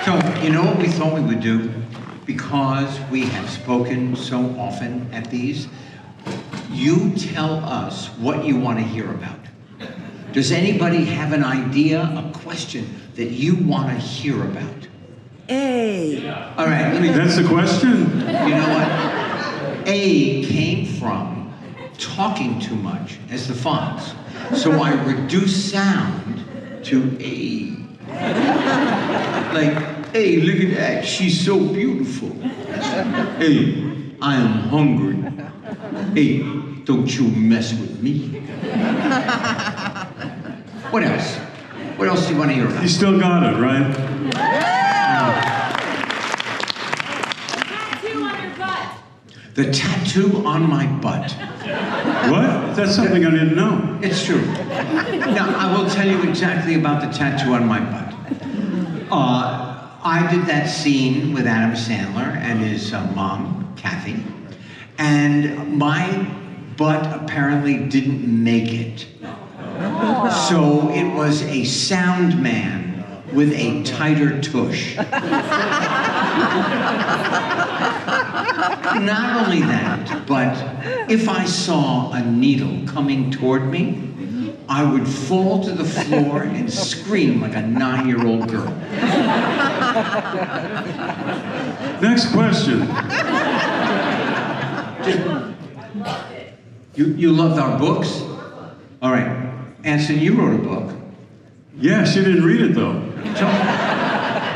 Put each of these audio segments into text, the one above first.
So, you know what we thought we would do? Because we have spoken so often at these, you tell us what you want to hear about. Does anybody have an idea, a question that you want to hear about? Aaay. All right, let me... That's the question? You know what? A came from talking too much as the Fonz. So I reduced sound to A. Like, hey, look at that, she's so beautiful. Hey, I am hungry. Hey, don't you mess with me. What else? What else do you want to hear about? You still got it, right? Tattoo on your butt. The tattoo on my butt. What? That's something I didn't know. It's true. Now, I will tell you exactly about the tattoo on my butt. I did that scene with Adam Sandler and his mom, Kathy, and my butt apparently didn't make it. So it was a sound man with a tighter tush. Not only that, but if I saw a needle coming toward me, I would fall to the floor and scream like a 9-year-old girl. Next question. You loved our books? All right. Anson, you wrote a book. Yeah, she didn't read it though. So,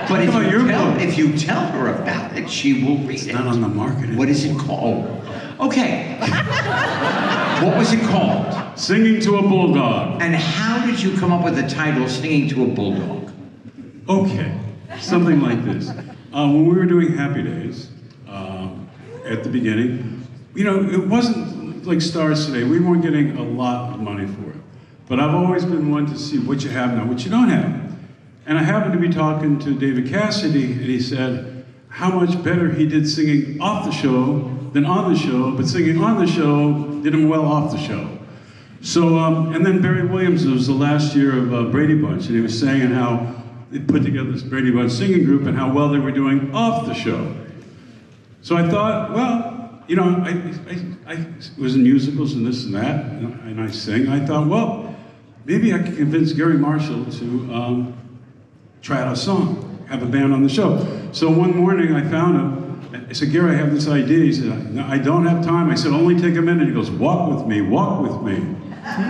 but What about your book? if you tell her about it, she will read it. Not on the market. What is it called? Okay. What was it called? Singing to a Bulldog. And how did you come up with the title, Singing to a Bulldog? Okay, something like this. When we were doing Happy Days, at the beginning, you know, it wasn't like Stars Today. We weren't getting a lot of money for it. But I've always been one to see what you have now, what you don't have. And I happened to be talking to David Cassidy, and he said how much better he did singing off the show than on the show, but singing on the show did him well off the show. So, and then Barry Williams, it was the last year of Brady Bunch, and he was saying how they put together this Brady Bunch singing group and how well they were doing off the show. So I thought, well, you know, I was in musicals and this and that, and I sing. I thought, well, maybe I could convince Gary Marshall to try out a song, have a band on the show. So one morning I found him. I said, Gary, I have this idea. He said, no, I don't have time. I said, only take a minute. He goes, walk with me, walk with me.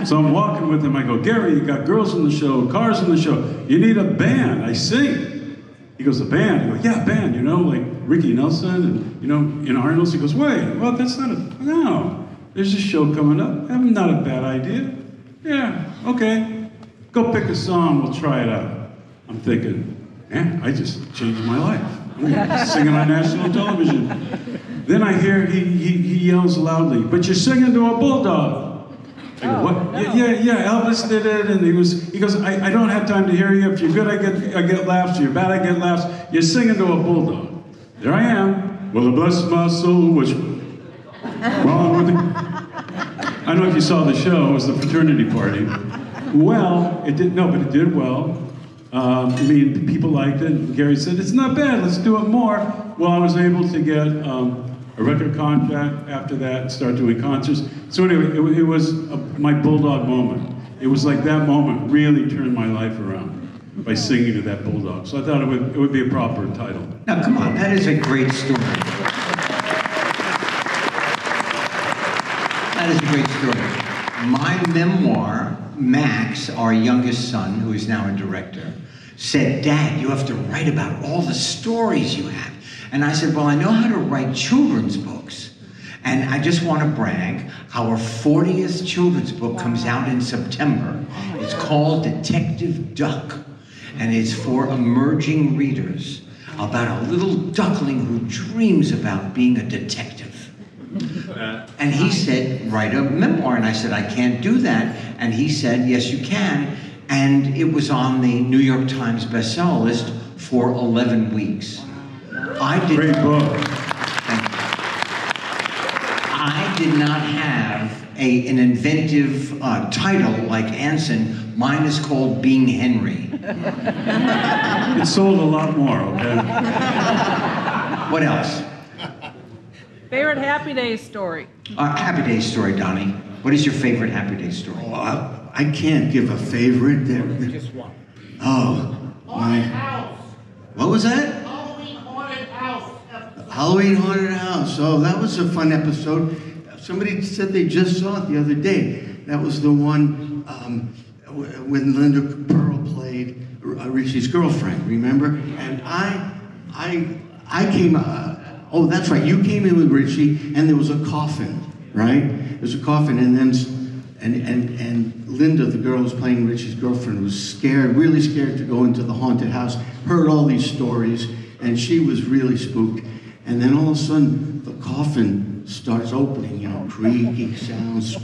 So I'm walking with him. I go, Gary, you got girls in the show, cars in the show. You need a band. I sing. He goes, a band? I go, yeah, a band, you know, like Ricky Nelson and, you know, in Arnold's. He goes, wait, well, that's not no. There's a show coming up. Not a bad idea. Yeah, okay. Go pick a song, we'll try it out. I'm thinking, man, I just changed my life. I'm singing on national television. Then I hear he yells loudly, but you're singing to a bulldog. I go, what? Yeah, Elvis did it, and he goes, I don't have time to hear you. If you're good, I get laughs. If you're bad, I get laughs. You're singing to a bulldog. There I am. Well, bless my soul, what's wrong with it? I don't know if you saw the show. It was the fraternity party. Well, it did, no, but it did well. I mean, people liked it. Gary said, it's not bad, let's do it more. Well, I was able to get a record contract after that and start doing concerts. So anyway, it was my bulldog moment. It was like that moment really turned my life around by singing to that bulldog. So I thought it would be a proper title. Now, come on, that is a great story. That is a great story. My memoir, Max, our youngest son, who is now a director, said, Dad, you have to write about all the stories you have. And I said, well, I know how to write children's books. And I just want to brag, our 40th children's book comes out in September. It's called Detective Duck. And it's for emerging readers about a little duckling who dreams about being a detective. And he said, write a memoir. And I said, I can't do that. And he said, yes, you can. And it was on the New York Times bestseller list for 11 weeks. I did. Great book. Thank you. I did not have an inventive title like Anson. Mine is called Being Henry. It sold a lot more, okay? What else? Favorite Happy Days story? Happy Days story, Donnie. What is your favorite Happy Days story? Oh, I can't give a favorite. Just one. Oh, my. What was that? Halloween Haunted House. Halloween Haunted House. Oh, that was a fun episode. Somebody said they just saw it the other day. That was the one when Linda Pearl played Richie's girlfriend, remember? And I came, oh, that's right, you came in with Richie, and there was a coffin, right? There was a coffin, and then, and Linda, the girl who was playing Richie's girlfriend, was scared, really scared to go into the haunted house, heard all these stories, and she was really spooked. And then all of a sudden, the coffin starts opening, you know, creaky sounds,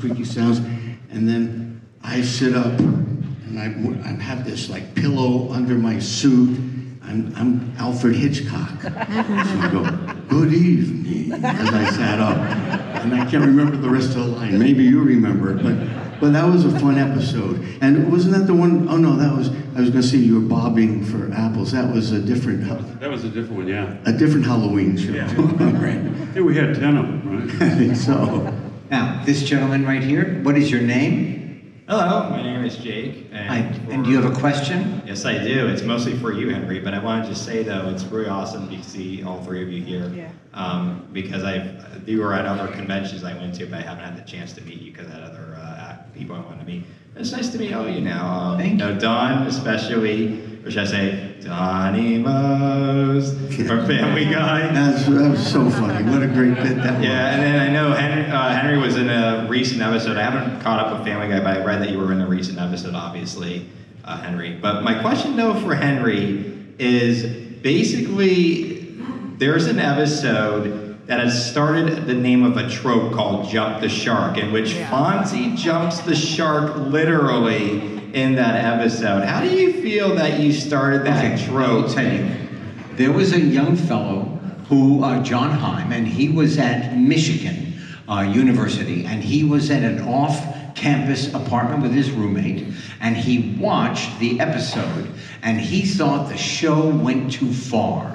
and then I sit up, and I have this like pillow under my suit. I'm Alfred Hitchcock. So I go, good evening, as I sat up. And I can't remember the rest of the line. Maybe you remember it, but that was a fun episode. And wasn't that the one, oh no, that was, I was gonna say you were bobbing for apples. That was a different, That was a different one, yeah. a different Halloween show. Yeah. Right. I think we had 10 of them, right? I think so. Now, this gentleman right here, what is your name? Hello, my name is Jake. And do you have a question? Yes, I do. It's mostly for you, Henry, but I wanted to say, though, it's really awesome to see all three of you here. Yeah. Because you were at other conventions I went to, but I haven't had the chance to meet you because I had other people I wanted to meet. It's nice to meet all of you now. Thank you. Don, especially, or should I say, Donnie Mose from Family Guy. That was so funny. What a great bit that was. Yeah, and then I know Henry was in a recent episode. I haven't caught up with Family Guy, but I read that you were in a recent episode, obviously, Henry. But my question, though, for Henry is basically there's an episode that has started the name of a trope called Jump the Shark, in which Fonzie jumps the shark literally in that episode. How do you feel that you started that trope? I'll tell you. There was a young fellow who, John Heim, and he was at Michigan University, and he was at an off-campus apartment with his roommate, and he watched the episode, and he thought the show went too far.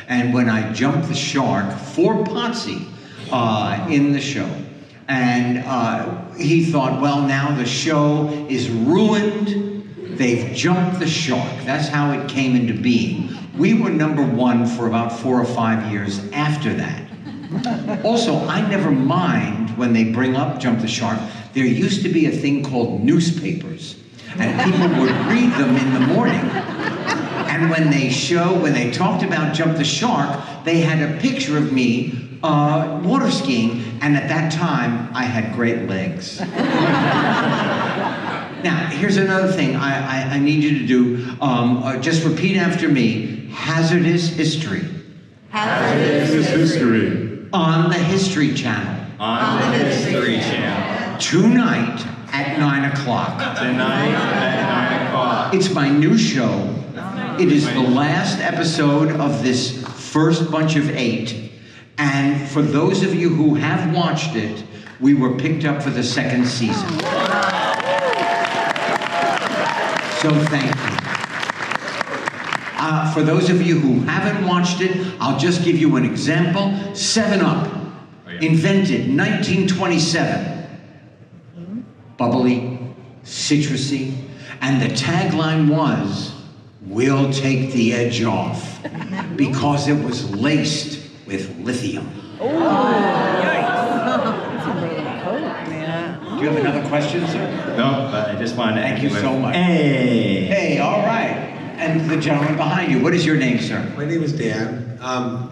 And when I jumped the shark for Potsie in the show, and he thought, well, now the show is ruined. They've jumped the shark. That's how it came into being. We were #1 for about 4 or 5 years after that. Also, I never mind when they bring up Jump the Shark. There used to be a thing called newspapers, and people would read them in the morning. And when they talked about Jump the Shark, they had a picture of me water skiing, and at that time, I had great legs. Now, here's another thing I need you to do. Just repeat after me. Hazardous history. Hazardous history. On the History Channel. On the History Channel. Tonight at 9 o'clock. Tonight at 9 o'clock. It's my new show. It is the last episode of this first bunch of 8. And for those of you who have watched it, we were picked up for the 2nd season. So thank you. For those of you who haven't watched it, I'll just give you an example. 7-Up, invented 1927. Bubbly, citrusy, and the tagline was, "We'll take the edge off," because it was laced with lithium. Oh, yikes. Do you have another question, sir? No, but I just wanted to Thank you so much. Hey. Hey, all right. And the gentleman behind you, what is your name, sir? My name is Dan.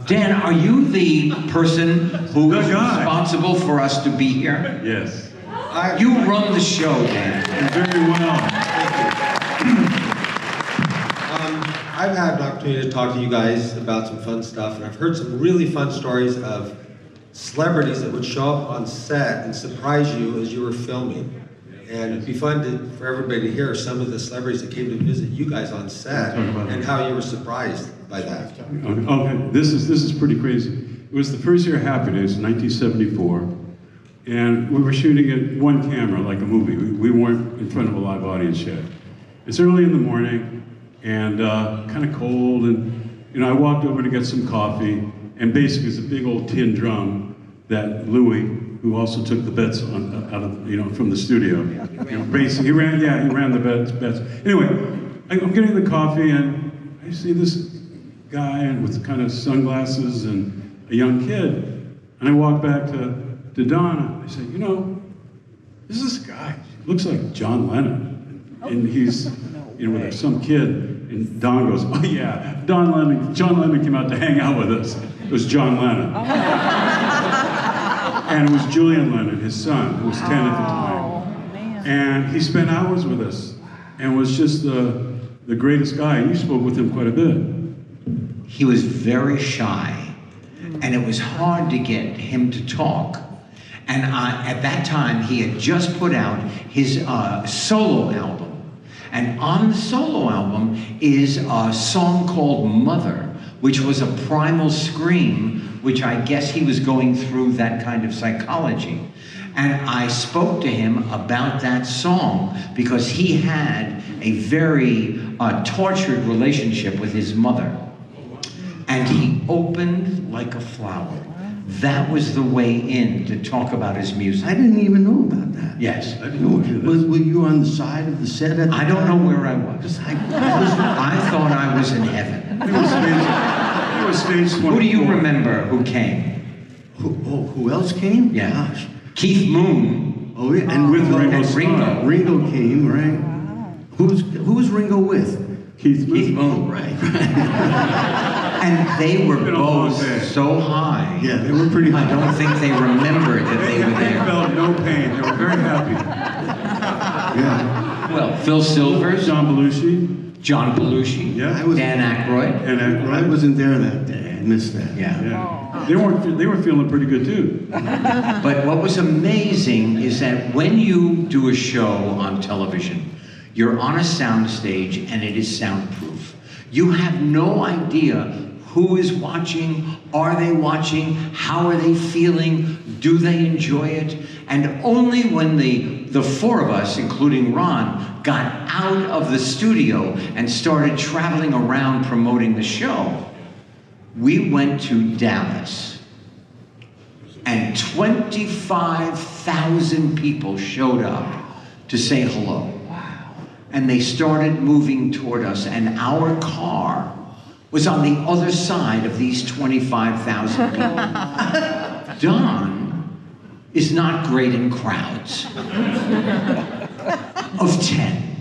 Dan, are you the person who The is guy. responsible for us to be here? Yes. You run the show, Dan. Very well. I've had an opportunity to talk to you guys about some fun stuff, and I've heard some really fun stories of celebrities that would show up on set and surprise you as you were filming. And it'd be fun for everybody to hear some of the celebrities that came to visit you guys on set and how you were surprised by that. Okay, this is pretty crazy. It was the first year of Happy Days in 1974, And we were shooting at one camera, like a movie. We weren't in front of a live audience yet. It's early in the morning, and kind of cold, and I walked over to get some coffee, and basically it's a big old tin drum that Louis, who also took the bets out of from the studio. Basically he ran the bets. Anyway, I'm getting the coffee, and I see this guy with kind of sunglasses and a young kid, and I walk back to Donna. I say, this is this guy. He looks like John Lennon, and he's with some kid. And Don goes, oh yeah, John Lennon came out to hang out with us. It was John Lennon. And it was Julian Lennon, his son, who was 10 at the time. Man. And he spent hours with us and was just the greatest guy. And you spoke with him quite a bit. He was very shy, and it was hard to get him to talk. And at that time, he had just put out his solo album. And on the solo album is a song called Mother, which was a primal scream, which I guess he was going through that kind of psychology. And I spoke to him about that song because he had a very tortured relationship with his mother. And he opened like a flower. That was the way in to talk about his music. I didn't even know about that. Yes. I didn't know Were you on the side of the set at the I don't know where I was. I I thought I was in heaven. It was stage 24. Who do you remember who came? who else came? Yeah. Gosh. Keith Moon. Oh yeah, and With Ringo. Ringo and Starr. Ringo. Ringo came, right? Who was Ringo with? Keith Moon. Keith Moon. Right. And they were Been a long both day. so high. Yeah, they were pretty I high. don't think they remembered that they were They there. felt no pain. They were very happy. Yeah. Well, Phil Silvers, John Belushi. John Belushi, Yeah. Dan Aykroyd. And I wasn't there that day. I missed that. Yeah. Yeah. They were feeling pretty good too. But what was amazing is that when you do a show on television, you're on a sound stage and it is soundproof. You have no idea who is watching, are they watching, how are they feeling, do they enjoy it? And only when the four of us, including Ron, got out of the studio and started traveling around promoting the show, we went to Dallas. And 25,000 people showed up to say hello. And they started moving toward us, and our car was on the other side of these 25,000 people. Don is not great in crowds of 10.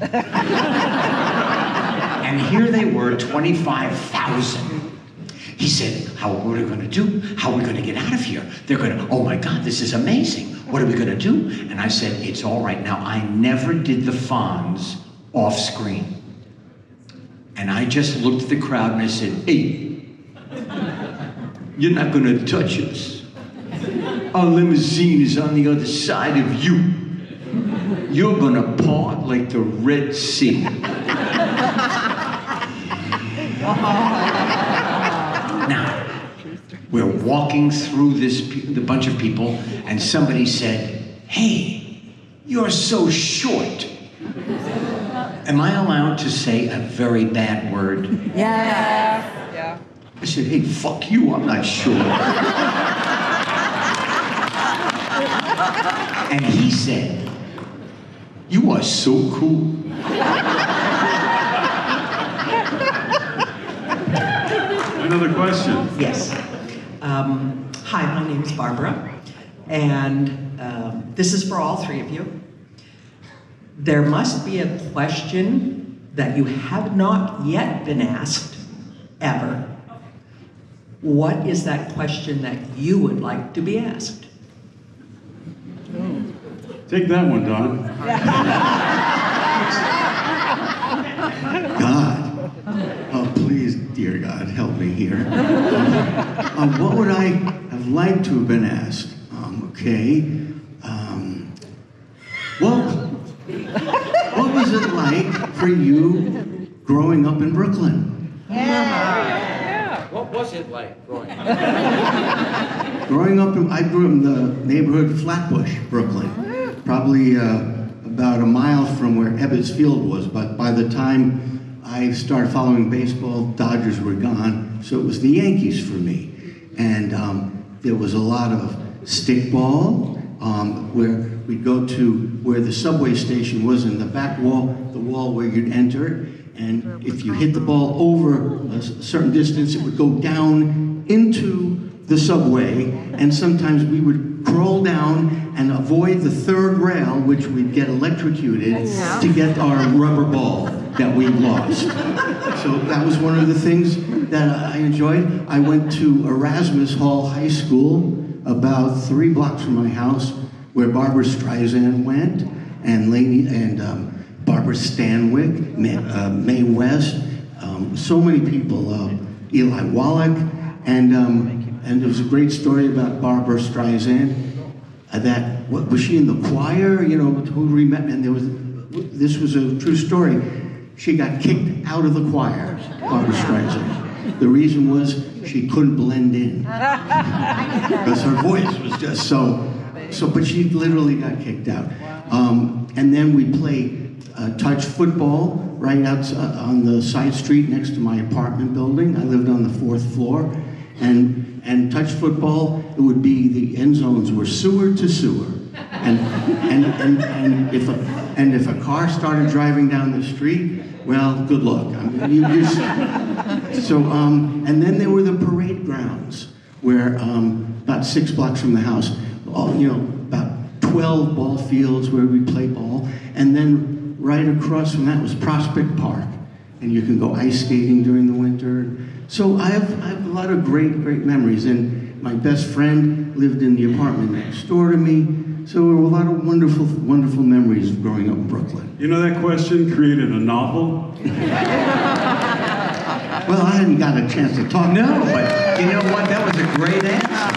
And here they were, 25,000. He said, what are we going to do? How are we going to get out of here? They're going to, oh my God, this is amazing. What are we going to do? And I said, it's all right. Now, I never did the Fonz off screen. And I just looked at the crowd and I said, hey, you're not going to touch us. Our limousine is on the other side of you. You're going to part like the Red Sea. Now, we're walking through the bunch of people, and somebody said, hey, you're so short. Am I allowed to say a very bad word? Yeah. I said, hey, fuck you, I'm not sure. And he said, you are so cool. Another question. Yes. Hi, my name is Barbara, and this is for all three of you. There must be a question that you have not yet been asked, ever. What is that question that you would like to be asked? Take that one, Don. God. Oh, please, dear God, help me here. What would I have liked to have been asked? What was it like for you growing up in Brooklyn? Yeah. What What was it like growing up? Growing up, I grew up in the neighborhood of Flatbush, Brooklyn. Probably about a mile from where Ebbets Field was, but by the time I started following baseball, Dodgers were gone, so it was the Yankees for me. And there was a lot of stickball, where we'd go to where the subway station was in the back wall, the wall where you'd enter, and if you hit the ball over a certain distance, it would go down into the subway, and sometimes we would crawl down and avoid the third rail, which we'd get electrocuted to get our rubber ball that we lost. So that was one of the things that I enjoyed. I went to Erasmus Hall High School, about 3 blocks from my house, where Barbara Streisand went, and Barbara Stanwyck, Mae West, so many people, Eli Wallach, and there was a great story about Barbara Streisand. Was she in the choir? You know, who remember? And this was a true story. She got kicked out of the choir, Barbara Streisand. The reason was she couldn't blend in because her voice was just so. But she literally got kicked out. And then we played touch football right out on the side street next to my apartment building. I lived on the 4th floor, and touch football, it would be the end zones were sewer to sewer, and if a car started driving down the street, well, good luck. I mean, and then there were the parade grounds where about 6 blocks from the house, about 12 ball fields where we play ball, and then right across from that was Prospect Park, and you can go ice skating during the winter. So I have a lot of great memories, and my best friend lived in the apartment next door to me. So there were a lot of wonderful memories of growing up in Brooklyn. You know, that question created a novel? Well, I hadn't got a chance to talk. No, but you know what? That was a great answer.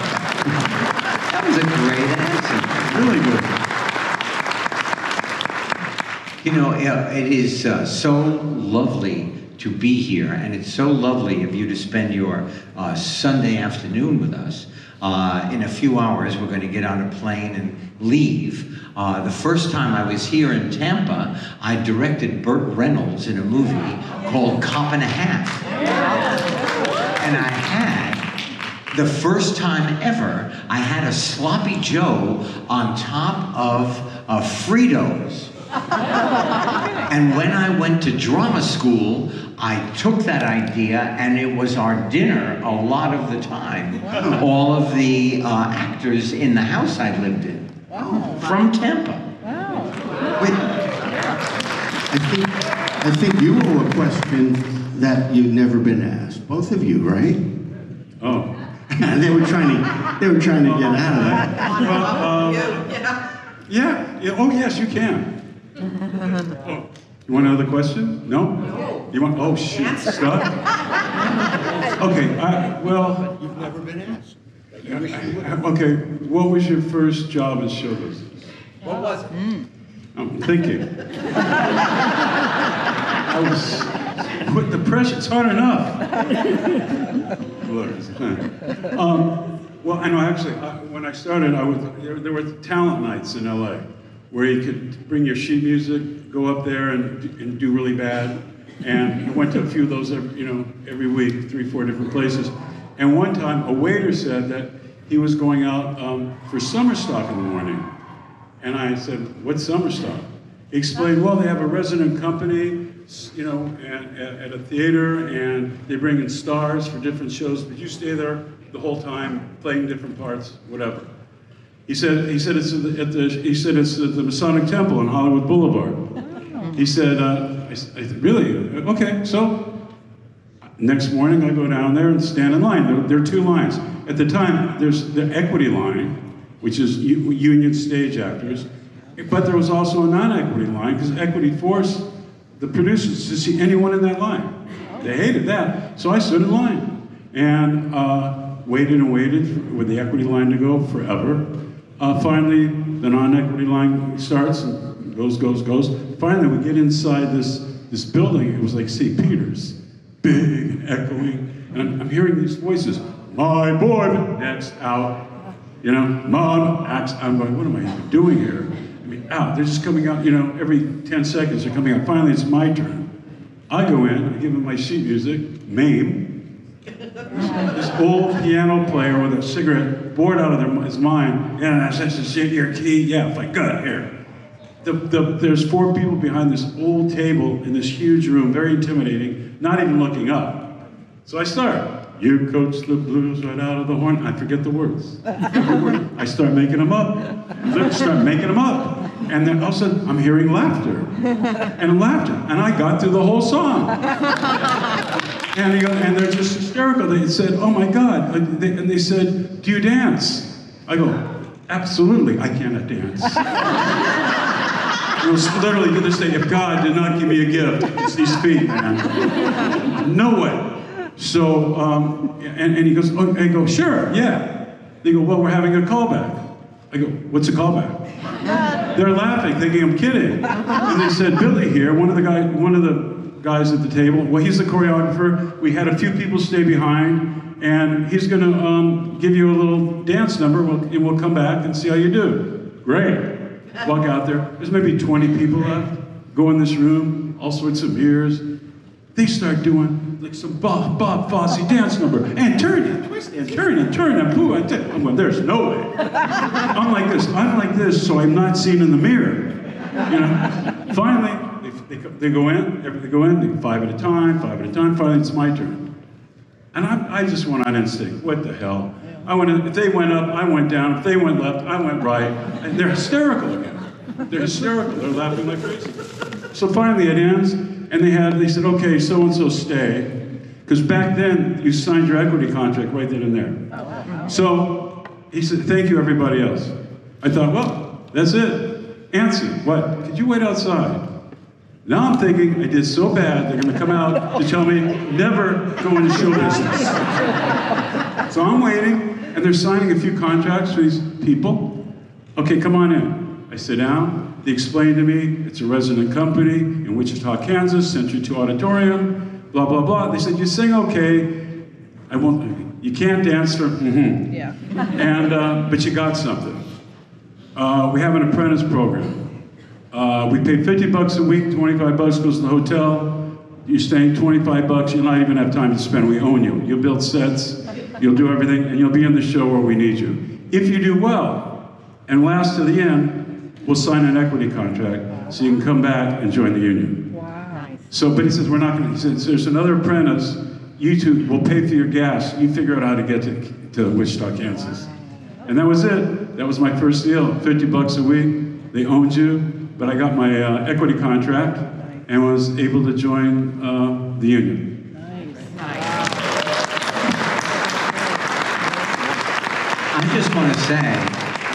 That was a great answer. Really good. You know, it is so lovely to be here, and it's so lovely of you to spend your Sunday afternoon with us. In a few hours, we're going to get on a plane and leave. The first time I was here in Tampa, I directed Burt Reynolds in a movie called Cop and a Half. And I had, the first time ever, I had a Sloppy Joe on top of Fritos. And when I went to drama school, I took that idea, and it was our dinner a lot of the time. All of the actors in the house I lived in, from Tampa. Wait, I think you owe a question that you've never been asked. Both of you, right? Oh. They were trying to get out of that. Well, yeah. Oh, yes, you can. Oh, you want another question? No? You want? Oh, shoot, Scott. Okay. Well. You've never been asked. Okay. What was your first job in show business? What was it? I'm thinking. I was put the pressure. It's hard enough. Well, I know. Actually, when I started, there were talent nights in LA, where you could bring your sheet music, go up there and do really bad. And I went to a few of those every week, 3-4 different places. And one time, a waiter said that he was going out for summer stock in the morning. And I said, "What's summer stock?" He explained, "Well, they have a resident company, at a theater, and they bring in stars for different shows, but you stay there the whole time, playing different parts, whatever." He said it's at the Masonic Temple on Hollywood Boulevard. He said, I said, "Really? Okay." So next morning I go down there and stand in line. There are 2 lines. At the time, there's the equity line, which is union stage actors, but there was also a non-equity line, because equity forced the producers to see anyone in that line. They hated that, so I stood in line and waited and waited with the equity line to go forever. Finally, the non-equity line starts and goes. Finally, we get inside this building. It was like St. Peter's, big and echoing. And I'm hearing these voices, my boy, next, out. You know, mom, acts. I'm going, what am I even doing here? I mean, out. They're just coming out, you know, every 10 seconds they're coming out. Finally, it's my turn. I go in, I give him my sheet music, Mame. This old piano player with a cigarette, bored out of his mind. Yeah, that's the shit, your key. Yeah, like, good, here. There's 4 people behind this old table in this huge room, very intimidating, not even looking up. So I start. You coach the blues right out of the horn. I forget the words. I start making them up. And then all of a sudden, I'm hearing laughter. And I got through the whole song. And they're just hysterical. They said, oh my God. And they said, do you dance? I go, absolutely, I cannot dance. It was literally to this day, if God did not give me a gift, it's these feet, man. No way. So, and he goes, oh, I go, sure, yeah. They go, well, we're having a callback. I go, what's a callback? They're laughing, thinking I'm kidding. And they said, Billy here, one of the guys at the table, well, he's the choreographer. We had a few people stay behind, and he's gonna give you a little dance number, and we'll come back and see how you do. Great. Walk out there. There's maybe 20 people left. Go in this room, all sorts of mirrors. They start doing like some Bob Fosse dance number, and turn and twist and turn and turn and poo. I'm going, there's no way. I'm like this, so I'm not seen in the mirror. You know. Finally, they go in, they go 5 at a time. Finally, it's my turn, and I just went on instinct. What the hell? I went in, if they went up, I went down. If they went left, I went right, and they're hysterical again. They're hysterical. They're laughing like crazy. So finally, it ends. And they said, okay, so-and-so stay. Because back then, you signed your equity contract right then and there. Oh, wow. So he said, thank you, everybody else. I thought, well, that's it. Anson, what? Could you wait outside? Now I'm thinking, I did so bad, they're going to come out to tell me never go into show business. So I'm waiting, and they're signing a few contracts for these people. Okay, come on in. I sit down. They explained to me, it's a resident company in Wichita, Kansas, Century 2 Auditorium, blah, blah, blah. They said, you sing okay, you can't dance for, Yeah. And, but you got something. We have an apprentice program. We pay $50 a week, $25 goes to the hotel. You're staying $25, you'll not even have time to spend, we own you. You'll build sets, you'll do everything, and you'll be in the show where we need you. If you do well, and last to the end, we'll sign an equity contract so you can come back and join the union. Wow. So, but he says, we're not going to, he says, there's another apprentice, you two will pay for your gas, you figure out how to get to Wichita, Kansas. And that was it. That was my first deal, $50 a week. They owned you, but I got my equity contract and was able to join the union. I just want to say,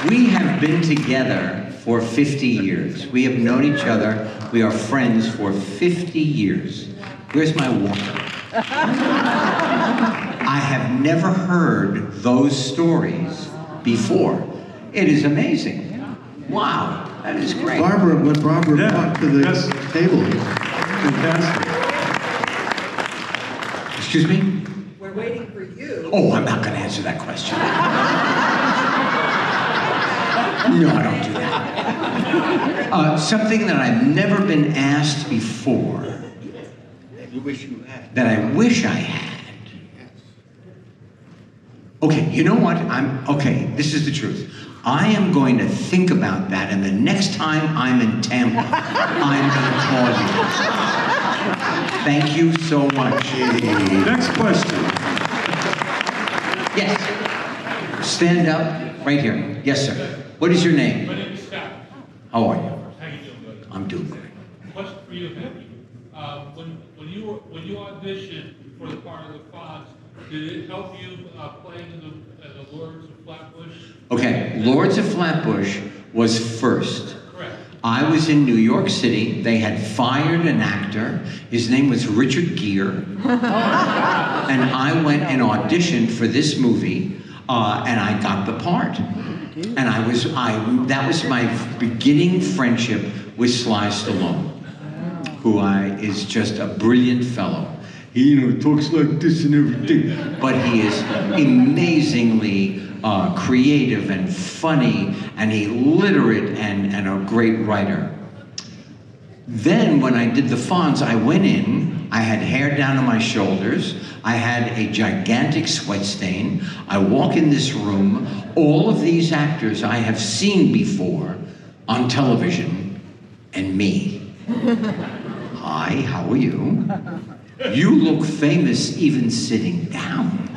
we have been together for 50 years. We have known each other. We are friends for 50 years. Where's my water? I have never heard those stories before. It is amazing. Wow, that is great. What Barbara brought to the table is Fantastic. Excuse me? We're waiting for you. Oh, I'm not going to answer that question. No, I don't do that. Something that I've never been asked before. you wish you had. That I wish I had. Okay, you know what? Okay, this is the truth. I am going to think about that, and the next time I'm in Tampa, I'm going to call you. Thank you so much. Next question. Yes. Stand up right here. Yes, sir. What is your name? My name is Scott. How are you? How you doing, buddy? I'm doing great. Question for you, Henry. When you auditioned for the part of the Fonz, did it help you playing in the Lords of Flatbush? Okay, Lords of Flatbush was first. Correct. I was in New York City. They had fired an actor. His name was Richard Gere. And I went and auditioned for this movie, and I got the part. And that was my beginning friendship with Sly Stallone, who is just a brilliant fellow. He, talks like this and everything. But he is amazingly creative and funny, and he literate and a great writer. Then when I did the Fonz, I went in, I had hair down to my shoulders, I had a gigantic sweat stain. I walk in this room, all of these actors I have seen before on television, and me. Hi, how are you? You look famous even sitting down.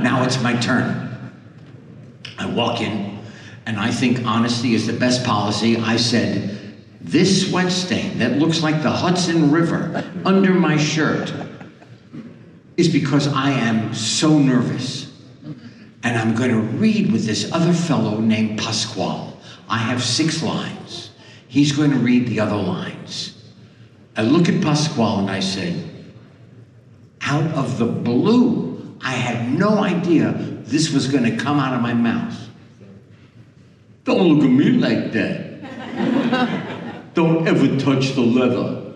Now it's my turn. I walk in, and I think honesty is the best policy. I said, this sweat stain that looks like the Hudson River under my shirt is because I am so nervous. And I'm going to read with this other fellow named Pasquale. I have 6 lines. He's going to read the other lines. I look at Pasquale and I said, out of the blue, I had no idea this was going to come out of my mouth. Don't look at me like that. Don't ever touch the leather.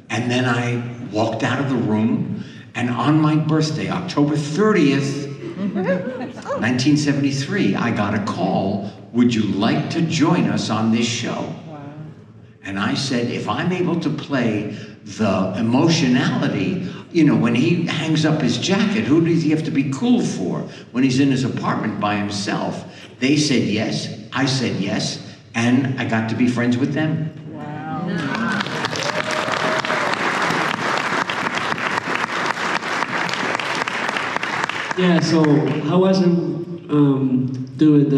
And then I walked out of the room, and on my birthday, October 30th, 1973, I got a call, would you like to join us on this show? And I said, if I'm able to play the emotionality, when he hangs up his jacket, who does he have to be cool for when he's in his apartment by himself? They said yes, I said yes, and I got to be friends with them. Wow. Yeah, so how was it doing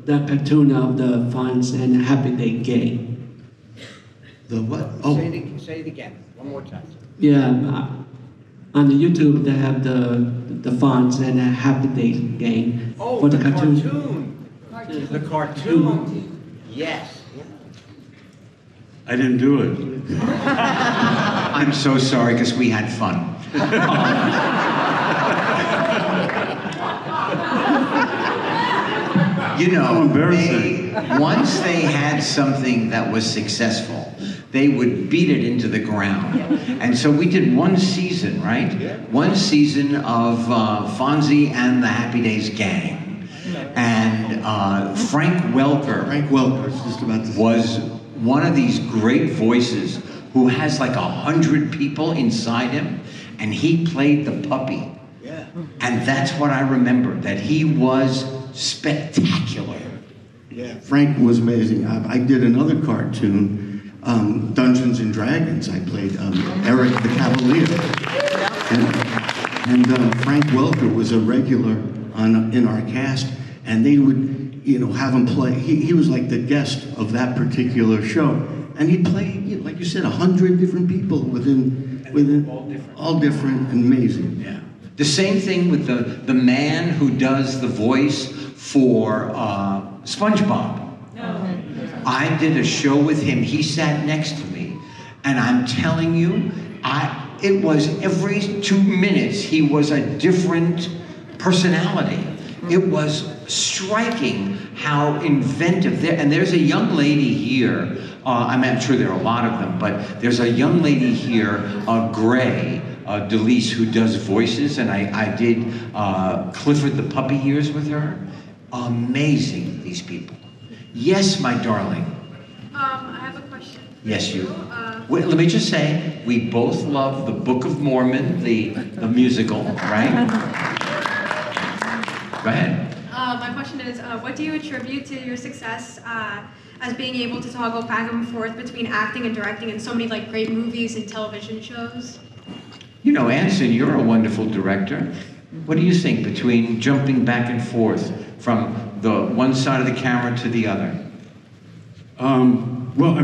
that cartoon of the Fonz and Happy Day Gang? The what? Oh, Say it again, one more time. Yeah, on the YouTube they have the Fonz and Happy Day Gang Oh, for the the cartoon. The cartoon. Yes. I didn't do it. I'm so sorry, because we had fun. How embarrassing. Once they had something that was successful, they would beat it into the ground. And so we did one season, right? Yeah. One season of Fonzie and the Happy Days Gang. And Frank Welker just about to was one of these great voices who has like 100 people inside him, and he played the puppy. Yeah. And that's what I remember, that he was spectacular. Yeah. Frank was amazing. I did another cartoon, Dungeons and Dragons. I played Eric the Cavalier. And Frank Welker was a regular in our cast, and they would, have him play. He was like the guest of that particular show. And he'd play, like you said, 100 different people within all different and amazing. Yeah. The same thing with the man who does the voice for SpongeBob. I did a show with him. He sat next to me, and I'm telling you, it was every 2 minutes he was a different personality. It was striking how inventive. There's a young lady here. I'm sure there are a lot of them, but there's a young lady here, Gray. Delise, who does voices, and I did Clifford the Puppy Years with her. Amazing, these people. Yes, my darling. I have a question. Yes, you. Wait, let me just say, we both love the Book of Mormon, the musical, right? Go ahead. My question is, what do you attribute to your success as being able to toggle back and forth between acting and directing in so many great movies and television shows? Anson, you're a wonderful director. What do you think between jumping back and forth from the one side of the camera to the other? Well,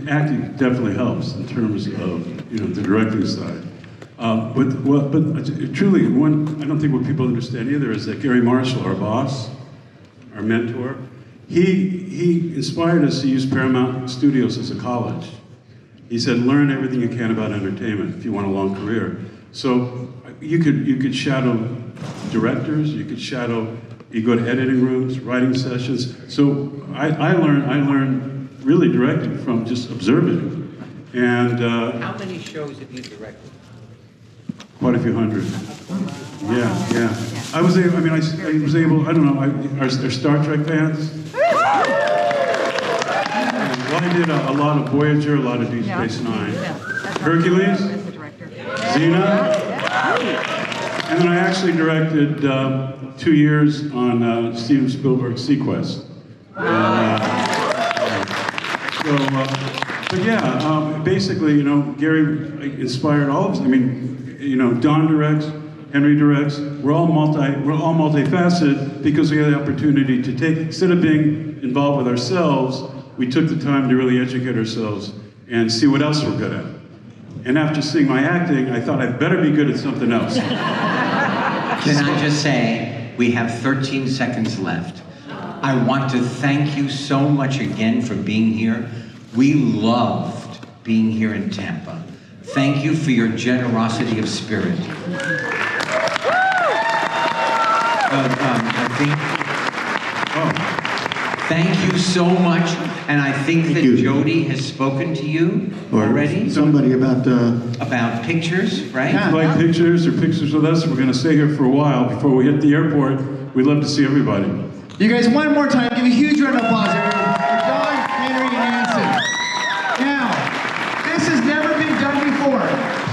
acting definitely helps in terms of the directing side. But truly, I don't think what people understand either is that Gary Marshall, our boss, our mentor, he inspired us to use Paramount Studios as a college. He said, learn everything you can about entertainment if you want a long career. So you could shadow directors, you go to editing rooms, writing sessions. So I learned really directing from just observing. And How many shows have you directed? quite a few hundred. Yeah. I was able, I was able, I don't know, are Star Trek fans? Well, I did a lot of Voyager, a lot of Deep Space Nine. Hercules, Xena, and then I actually directed 2 years on Steven Spielberg's Sequest. But yeah, basically, Gary inspired all of us. Don directs, Henry directs. We're all multifaceted because we had the opportunity to instead of being involved with ourselves, we took the time to really educate ourselves and see what else we're good at. And after seeing my acting, I thought I'd better be good at something else. Can I just say, we have 13 seconds left. I want to thank you so much again for being here. We loved being here in Tampa. Thank you for your generosity of spirit. Thank you so much, and I think that Jody has spoken to you already. Somebody about pictures, right? If you like pictures or pictures with us, we're going to stay here for a while before we hit the airport. We'd love to see everybody. You guys, one more time, give a huge round of applause, everyone. Don, Henry, and Anson. Now, this has never been done before.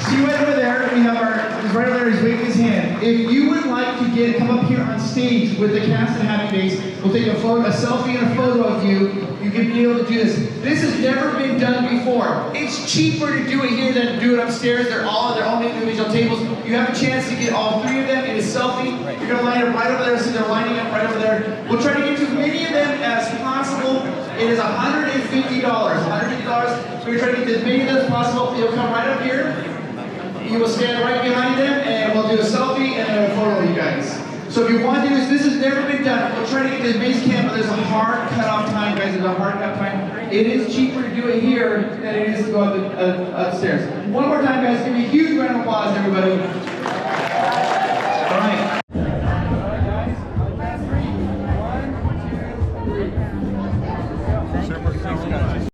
See right over there, we have he's right over there, he's waving his hand. If you would like to come up here on stage with the cast of Happy Days, we'll take a selfie and a photo of you. You can be able to do this. This has never been done before. It's cheaper to do it here than to do it upstairs. They're all on their own individual tables. You have a chance to get all three of them in a selfie. You're going to line up right over there, so they're lining up right over there. We'll try to get to as many of them as possible. It is $150. $150. So we're trying to get to as many of them as possible. You'll come right up here. You will stand right behind them, and we'll do a selfie and a photo of you guys. So if you want to do this, this has never been done. We'll try to get to the base camp, but there's a hard cutoff time, guys. There's a hard cutoff time. It is cheaper to do it here than it is to go upstairs. One more time, guys. Give me a huge round of applause, everybody. All right.